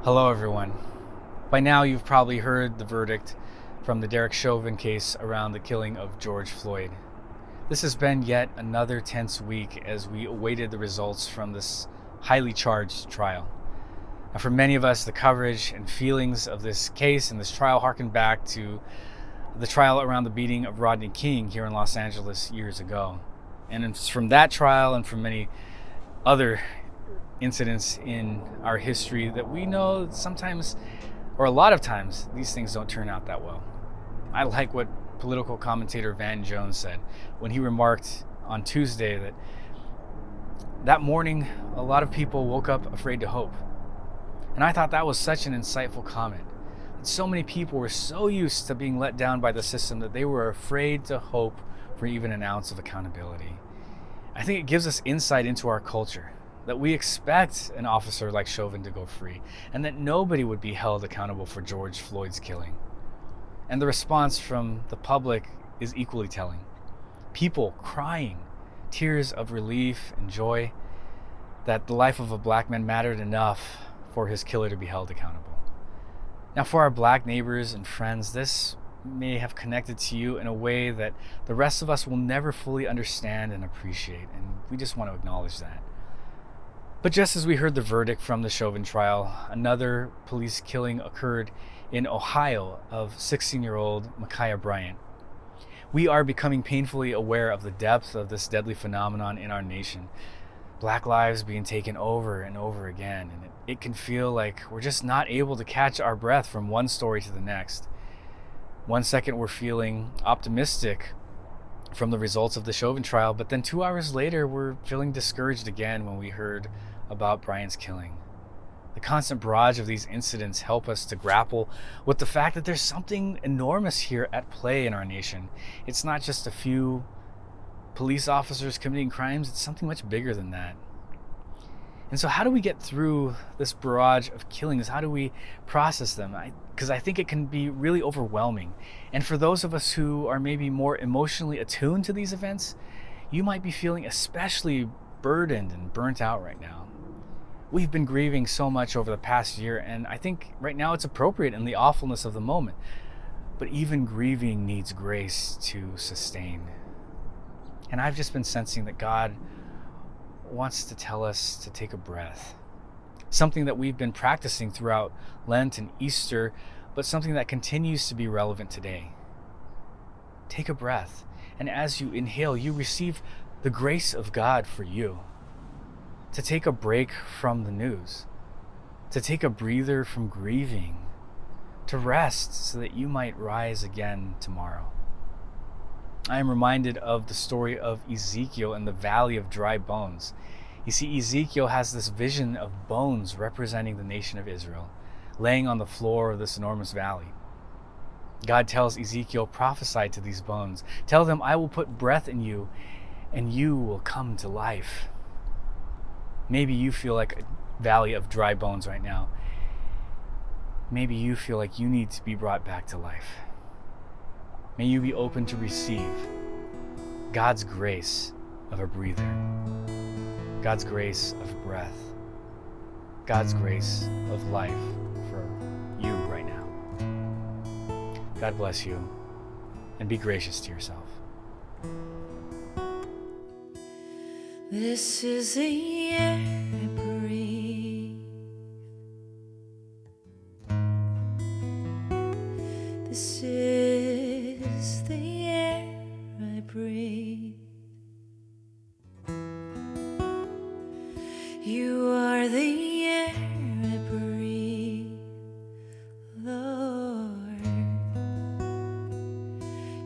Hello, everyone. By now, you've probably heard the verdict from the Derek Chauvin case around the killing of George Floyd. This has been yet another tense week as we awaited the results from this highly charged trial. Now, for many of us, the coverage and feelings of this case and this trial harken back to the trial around the beating of Rodney King here in Los Angeles years ago. And it's from that trial and from many other incidents in our history that we know sometimes, or a lot of times, these things don't turn out that well. I like what political commentator Van Jones said when he remarked on Tuesday that morning a lot of people woke up afraid to hope. And I thought that was such an insightful comment. So many people were so used to being let down by the system that they were afraid to hope for even an ounce of accountability. I think it gives us insight into our culture, that we expect an officer like Chauvin to go free, and that nobody would be held accountable for George Floyd's killing. And the response from the public is equally telling. People crying, tears of relief and joy that the life of a black man mattered enough for his killer to be held accountable. Now, for our black neighbors and friends, this may have connected to you in a way that the rest of us will never fully understand and appreciate, and we just want to acknowledge that. But just as we heard the verdict from the Chauvin trial, another police killing occurred in Ohio of 16-year-old Ma'Khia Bryant. We are becoming painfully aware of the depth of this deadly phenomenon in our nation. Black lives being taken over and over again, and it can feel like we're just not able to catch our breath from one story to the next. One second we're feeling optimistic from the results of the Chauvin trial, but then 2 hours later we're feeling discouraged again when we heard about Bryant's killing. The constant barrage of these incidents help us to grapple with the fact that there's something enormous here at play in our nation. It's not just a few police officers committing crimes, it's something much bigger than that. And so how do we get through this barrage of killings? How do we process them? Because I think it can be really overwhelming. And for those of us who are maybe more emotionally attuned to these events, you might be feeling especially burdened and burnt out right now. We've been grieving so much over the past year, and I think right now it's appropriate in the awfulness of the moment. But even grieving needs grace to sustain. And I've just been sensing that God wants to tell us to take a breath. Something that we've been practicing throughout Lent and Easter, but something that continues to be relevant today. Take a breath, and as you inhale, you receive the grace of God for you. To take a break from the news, to take a breather from grieving, to rest so that you might rise again tomorrow. I am reminded of the story of Ezekiel in the Valley of Dry Bones. You see, Ezekiel has this vision of bones representing the nation of Israel, laying on the floor of this enormous valley. God tells Ezekiel, prophesy to these bones. Tell them, I will put breath in you, and you will come to life. Maybe you feel like a valley of dry bones right now. Maybe you feel like you need to be brought back to life. May you be open to receive God's grace of a breather, God's grace of breath, God's grace of life for you right now. God bless you, and be gracious to yourself. This is the air I breathe. This is the air I breathe. You are the air I breathe, Lord.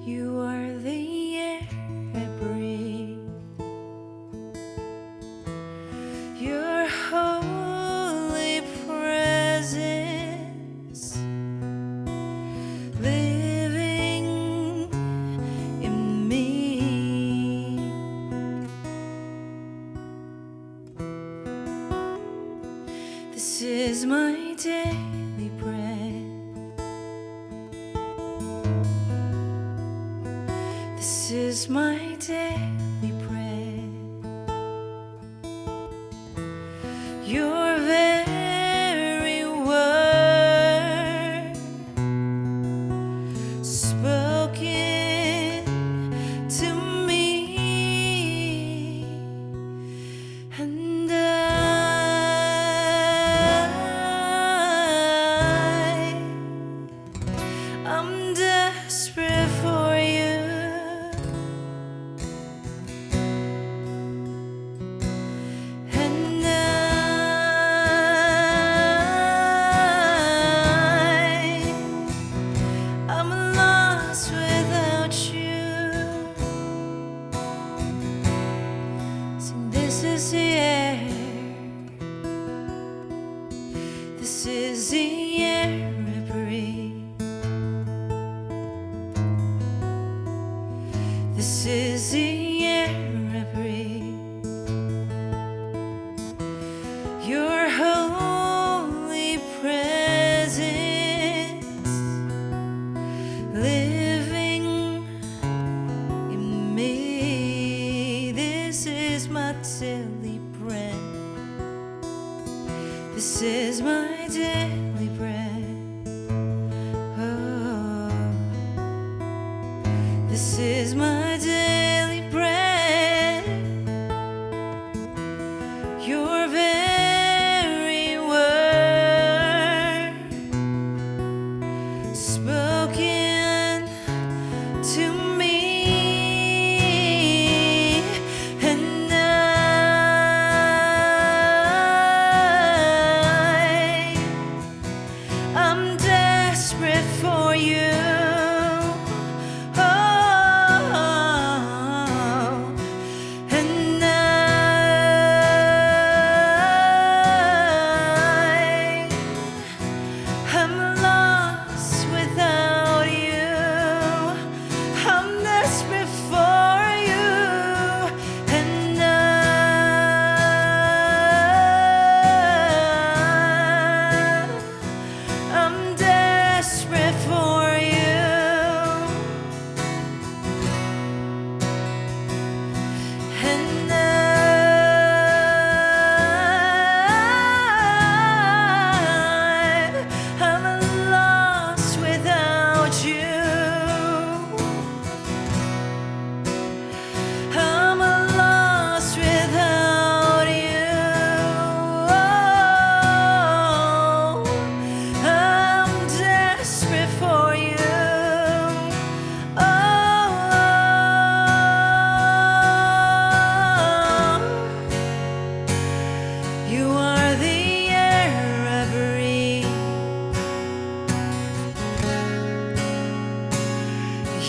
You are the air I breathe. Your holy presence living in me. This is my daily bread. This is my daily bread. Your very word is the air I breathe. This is the air I breathe. Your holy presence living in me. This is my daily bread. This is my daily bread. Oh, this is my daily bread. Your very word spoken to me, and I'm desperate for you. Oh, and I'm lost without you. I'm desperate for you, and I'm desperate for you, and I'm lost without you. I'm lost without you. Oh, I'm desperate for you. Oh, you are the air I breathe.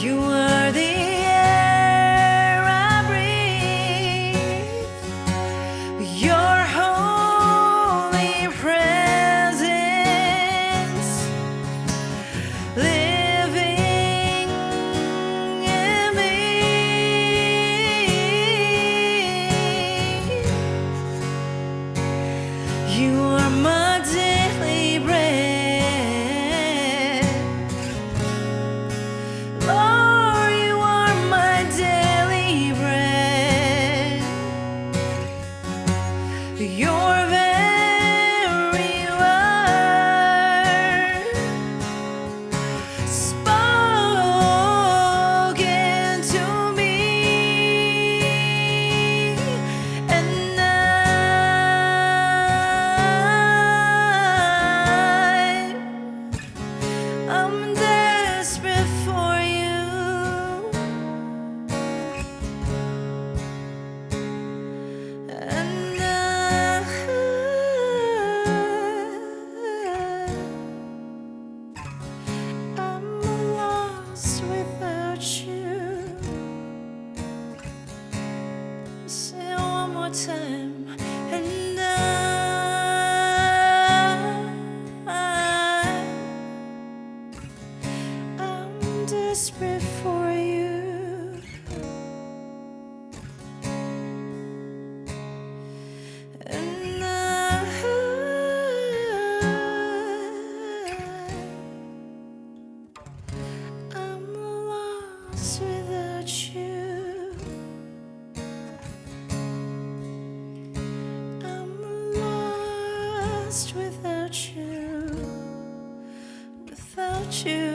You are the air I breathe. Your holy presence living in me. You are my daily bread. Lord, you are my daily bread. Your very word spoken to me, and I'm desperate for you, and I'm lost without you. Say it one more time, and I'm desperate for you, and I'm lost without you. I'm lost without you, without you.